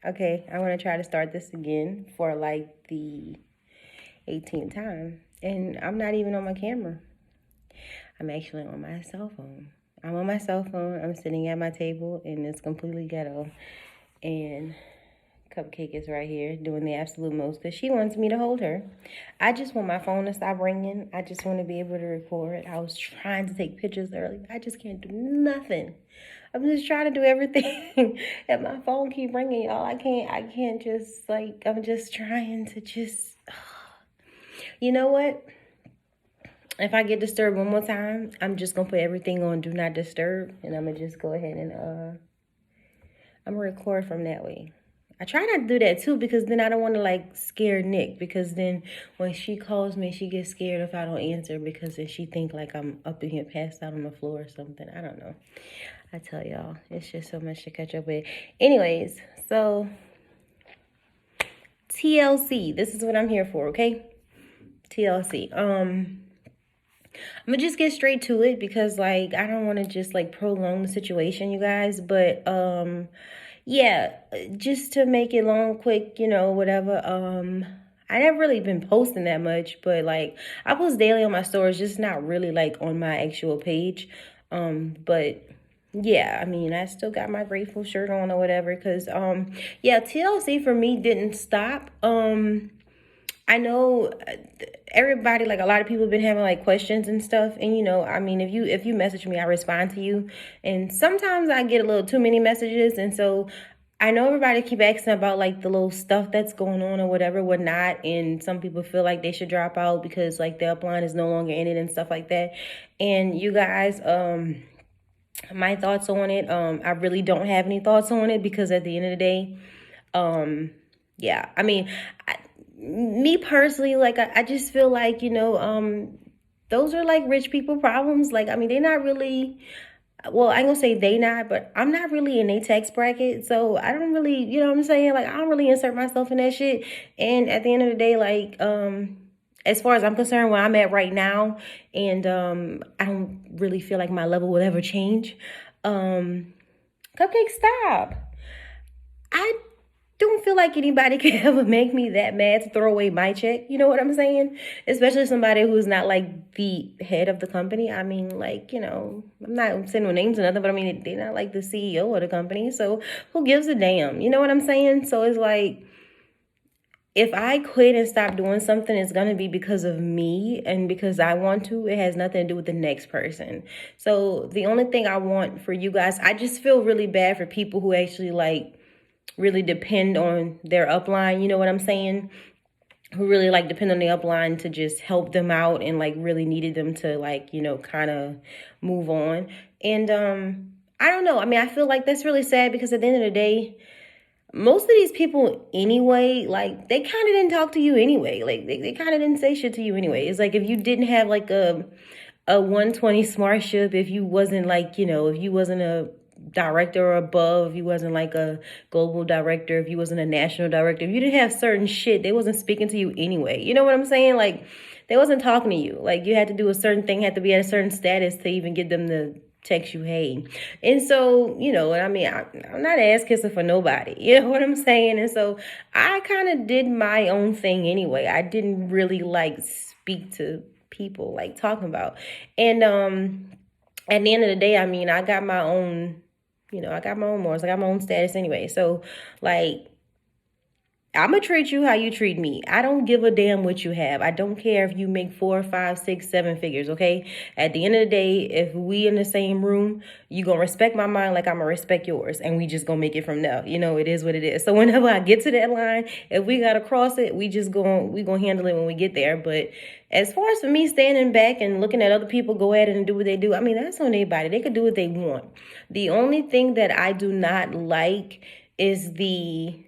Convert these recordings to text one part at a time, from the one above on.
Okay, I want to try to start this again for like the 18th time. And I'm not even on my camera. I'm actually on my cell phone. I'm on my cell phone. I'm sitting at my table and it's completely ghetto. And Cupcake is right here doing the absolute most because she wants me to hold her. I just want my phone to stop ringing. I just want to be able to record. I was trying to take pictures earlier. I just can't do nothing. I'm just trying to do everything and my phone keep ringing, y'all. I can't just like, I'm just trying to just, you know what? If I get disturbed one more time, I'm just gonna put everything on do not disturb and I'm gonna just go ahead and I'm gonna record from that way. I try not to do that too because then I don't want to like scare Nick because then when she calls me, she gets scared if I don't answer because then she think like I'm up in here passed out on the floor or something. I don't know. I tell y'all, it's just so much to catch up with. Anyways, so TLC, this is what I'm here for, okay? TLC. I'm gonna just get straight to it because like I don't want to just like prolong the situation, you guys, but yeah, just to make it long, quick, you know, whatever. I never really been posting that much, but like I post daily on my stories, just not really like on my actual page. But yeah, I mean, I still got my grateful shirt on or whatever, because yeah, TLC for me didn't stop. I know everybody, like a lot of people have been having like questions and stuff, and you know, I mean, if you message me, I respond to you, and sometimes I get a little too many messages, and so I know everybody keep asking about like the little stuff that's going on or whatever, whatnot, and some people feel like they should drop out because like their upline is no longer in it and stuff like that. And you guys, my thoughts on it, I really don't have any thoughts on it because at the end of the day, yeah, I mean, me personally, like I just feel like, you know, those are like rich people problems. Like, I mean, they're not really, well, I ain't gonna say they not, but I'm not really in a tax bracket, so I don't really, you know what I'm saying? Like, I don't really insert myself in that shit. And at the end of the day, like, as far as I'm concerned, where I'm at right now, and I don't really feel like my level will ever change. Cupcake, stop. I don't feel like anybody can ever make me that mad to throw away my check. You know what I'm saying? Especially somebody who's not like the head of the company. I mean, like, you know, I'm not saying no names or nothing, but I mean, they're not like the CEO of the company. So who gives a damn? You know what I'm saying? So it's like, if I quit and stop doing something, it's going to be because of me and because I want to. It has nothing to do with the next person. So the only thing I want for you guys, I just feel really bad for people who actually like really depend on their upline. You know what I'm saying? Who really like depend on the upline to just help them out and like really needed them to like, you know, kind of move on. And I don't know. I mean, I feel like that's really sad because at the end of the day, most of these people anyway, like they kind of didn't talk to you anyway. Like they kind of didn't say shit to you anyway. It's like if you didn't have like a 120 smart ship, if you wasn't like, you know, if you wasn't a director or above, if you wasn't like a global director, if you wasn't a national director, if you didn't have certain shit, they wasn't speaking to you anyway. You know what I'm saying? Like they wasn't talking to you. Like you had to do a certain thing, had to be at a certain status to even get them to text you, hey. And so, you know, I mean, I'm not ass kissing for nobody. You know what I'm saying? And so I kind of did my own thing anyway. I didn't really like speak to people like talking about. And at the end of the day, I mean, I got my own, you know, I got my own morals. I got my own status anyway. So like I'm gonna treat you how you treat me. I don't give a damn what you have. I don't care if you make 4, 5, 6, 7 figures, okay? At the end of the day, if we in the same room, you gonna respect my mind like I'm gonna respect yours. And we just gonna make it from there. You know, it is what it is. So whenever I get to that line, if we gotta cross it, we gonna handle it when we get there. But as far as for me standing back and looking at other people go at it and do what they do, I mean, that's on anybody. They could do what they want. The only thing that I do not like is the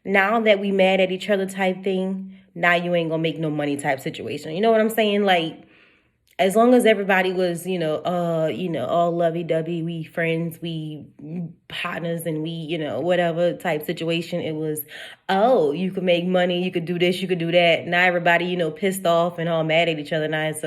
now that we mad at each other type thing, now you ain't gonna make no money type situation. You know what I'm saying? Like, as long as everybody was, all lovey-dovey, we friends, we partners, and we, you know, whatever type situation, it was, oh, you could make money, you could do this, you could do that. Now everybody, you know, pissed off and all mad at each other. Now it's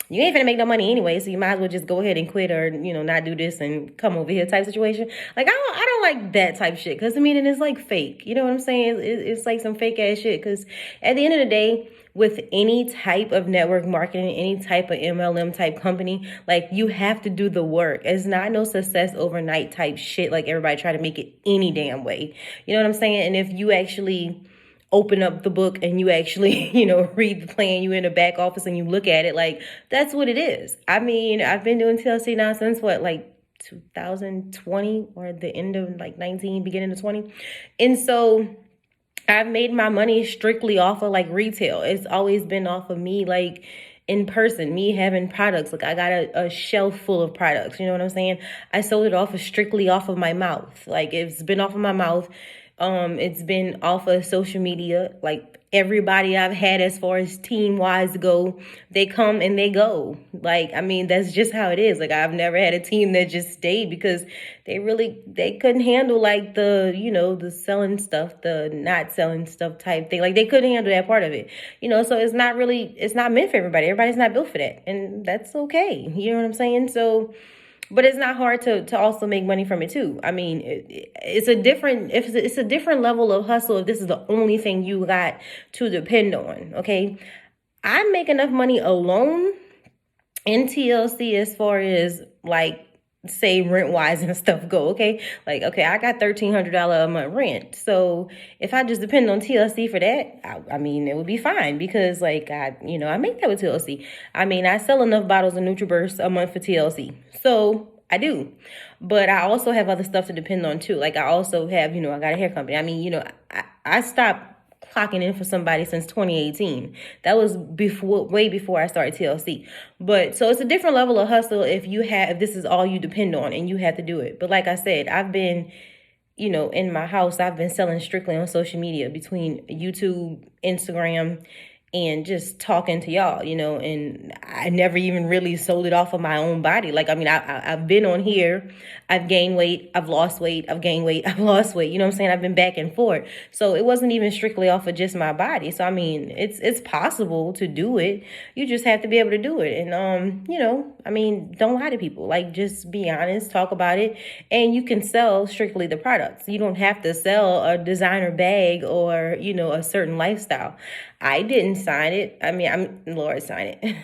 you ain't finna make no money anyway, so you might as well just go ahead and quit or, you know, not do this and come over here type situation. Like, I don't like that type shit. Because, I mean, and it's like fake. You know what I'm saying? It's like some fake ass shit. Because at the end of the day, with any type of network marketing, any type of MLM type company, like, you have to do the work. It's not no success overnight type shit like everybody try to make it any damn way. You know what I'm saying? And if you actually open up the book and you actually, read the plan, you in the back office and you look at it, like, that's what it is. I mean, I've been doing TLC now since what, like 2020 or the end of like 19, beginning of 20. And so I've made my money strictly off of like retail. It's always been off of me, like in person, me having products. Like, I got a shelf full of products. You know what I'm saying? I sold it off of strictly off of my mouth. Like, it's been off of my mouth. It's been off of social media. Like, everybody I've had as far as team wise go, they come and they go. Like, I mean, that's just how it is. Like, I've never had a team that just stayed because they couldn't handle like the selling stuff, the not selling stuff type thing. Like, they couldn't handle that part of it. So it's not meant for everybody. Everybody's not built for that. And that's okay. You know what I'm saying? So, but it's not hard to also make money from it too. I mean, it's a different level of hustle if this is the only thing you got to depend on. Okay, I make enough money alone in TLC as far as like, say, rent wise and stuff go. Okay, like, okay, I got $1,300 a month rent. So if I just depend on TLC for that, I mean, it would be fine because like I make that with TLC. I mean, I sell enough bottles of NutriBurst a month for TLC. So I do, but I also have other stuff to depend on too. Like, I also have, I got a hair company. I mean, I stopped clocking in for somebody since 2018. That was way before I started TLC. But so it's a different level of hustle if this is all you depend on and you have to do it. But like I said, I've been, in my house, I've been selling strictly on social media between YouTube, Instagram, and just talking to y'all, and I never even really sold it off of my own body. Like, I mean, I've been on here, I've gained weight, I've lost weight, I've gained weight, I've lost weight. You know what I'm saying? I've been back and forth. So it wasn't even strictly off of just my body. So, I mean, it's possible to do it. You just have to be able to do it. And, I mean, don't lie to people. Like, just be honest, talk about it. And you can sell strictly the products. You don't have to sell a designer bag or, a certain lifestyle. I didn't sign it. I mean, Laura signed it.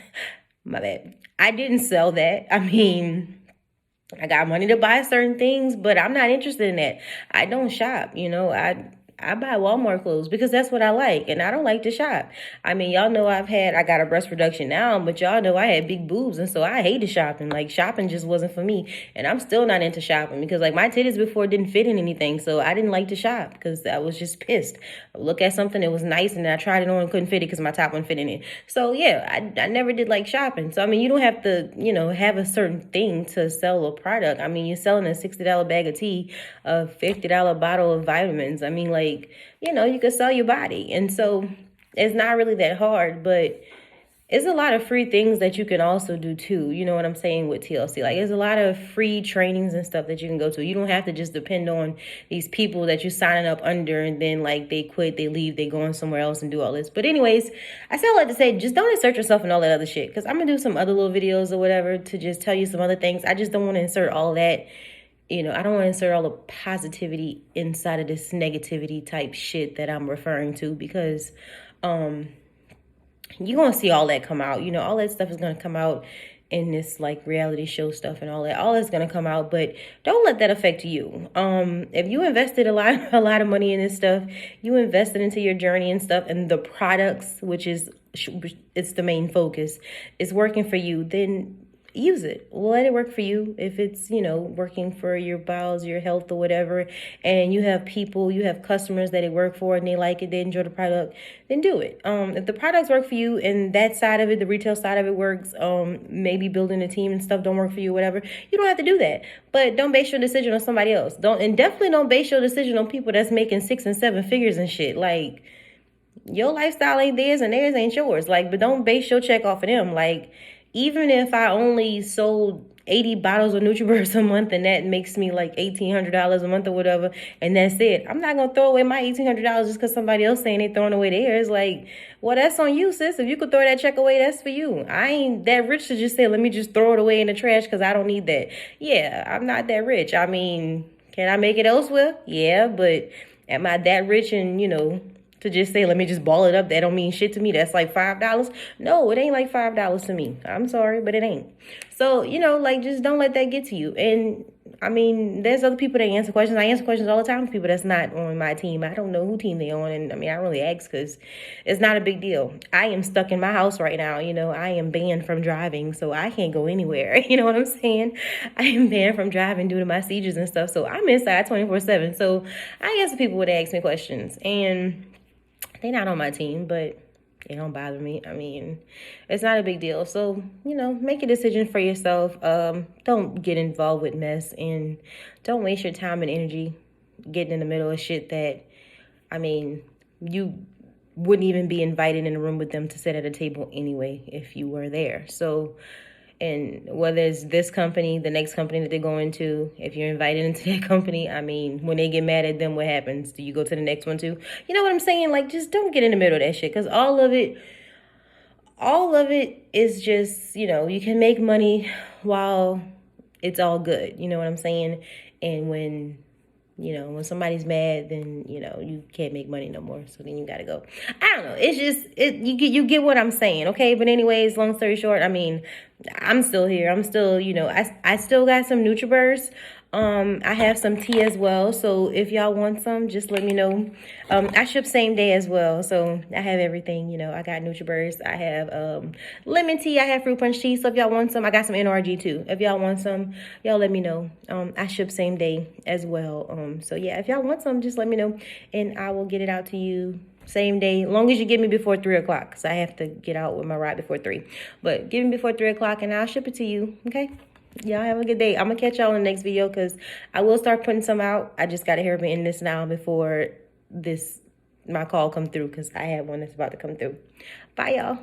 My bad. I didn't sell that. I mean, I got money to buy certain things, but I'm not interested in that. I don't shop. I buy Walmart clothes because that's what I like, and I don't like to shop. I mean, y'all know I got a breast reduction now, but y'all know I had big boobs, and so I hated shopping. Like, shopping just wasn't for me, and I'm still not into shopping because, like, my titties before didn't fit in anything, so I didn't like to shop because I was just pissed. I would look at something that was nice, and then I tried it on and couldn't fit it because my top one fit in it. So, yeah, I never did like shopping. So, I mean, you don't have to, have a certain thing to sell a product. I mean, you're selling a $60 bag of tea, a $50 bottle of vitamins. I mean, like, you could sell your body. And so it's not really that hard, but it's a lot of free things that you can also do too. You know what I'm saying with TLC? Like, there's a lot of free trainings and stuff that you can go to. You don't have to just depend on these people that you're signing up under and then like they quit, they leave, they going somewhere else and do all this. But anyways, I still like to say, just don't insert yourself in all that other shit, because I'm going to do some other little videos or whatever to just tell you some other things. I just don't want to insert all that. I don't want to insert all the positivity inside of this negativity type shit that I'm referring to, because you're going to see all that come out. All that stuff is going to come out in this like reality show stuff and all that. All that's going to come out, but don't let that affect you. If you invested a lot of money in this stuff, you invested into your journey and stuff, and the products, which is it's the main focus, is working for you, then use it. Let it work for you. If it's, working for your bowels, your health or whatever, and you have customers that it work for and they like it, they enjoy the product, then do it. If the products work for you and that side of it, the retail side of it works, maybe building a team and stuff don't work for you, whatever, you don't have to do that. But don't base your decision on somebody else. Definitely don't base your decision on people that's making 6 and 7 figures and shit. Like, your lifestyle ain't theirs and theirs ain't yours. Like, but don't base your check off of them. Like, even if I only sold 80 bottles of NutriBurst a month and that makes me like $1,800 a month or whatever, and that's it, I'm not going to throw away my $1,800 just because somebody else saying they throwing away theirs. Like, well, that's on you, sis. If you could throw that check away, that's for you. I ain't that rich to just say, let me just throw it away in the trash because I don't need that. Yeah, I'm not that rich. I mean, Can I make it elsewhere? Yeah, but am I that rich and, to just say, let me just ball it up, that don't mean shit to me? That's like $5. No, it ain't like $5 to me. I'm sorry, but it ain't. So, like, just don't let that get to you. And I mean, there's other people that answer questions. I answer questions all the time for people that's not on my team. I don't know who team they on. And I mean, I don't really ask because it's not a big deal. I am stuck in my house right now. I am banned from driving, so I can't go anywhere. You know what I'm saying? I am banned from driving due to my seizures and stuff. So I'm inside 24/7. So I answer people when they ask me questions. And they're not on my team, but it don't bother me. I mean, it's not a big deal. So, make a decision for yourself. Don't get involved with mess, and don't waste your time and energy getting in the middle of shit that, I mean, you wouldn't even be invited in a room with them to sit at a table anyway if you were there. So, and whether it's this company, the next company that they're going to, if you're invited into that company, I mean, when they get mad at them, what happens? Do you go to the next one too? You know what I'm saying? Like, just don't get in the middle of that shit, because all of it is just, you can make money while it's all good. You know what I'm saying? And when somebody's mad, then, you can't make money no more. So then you got to go. I don't know. It's just, you get what I'm saying. Okay. But anyways, long story short, I mean, I'm still here. I'm still, I still got some NutriBurst. I have some tea as well. So if y'all want some, just let me know. I ship same day as well. So I have everything, I got NutriBurst. I have lemon tea. I have fruit punch tea. So if y'all want some, I got some NRG too. If y'all want some, y'all let me know. I ship same day as well. So yeah, if y'all want some, just let me know and I will get it out to you same day, long as you get me before 3 o'clock, because I have to get out with my ride before 3. But give me before 3 o'clock and I'll ship it to you. Okay? Y'all have a good day. I'm going to catch y'all in the next video because I will start putting some out. I just got to hurry in this now before my call come through, because I have one that's about to come through. Bye, y'all.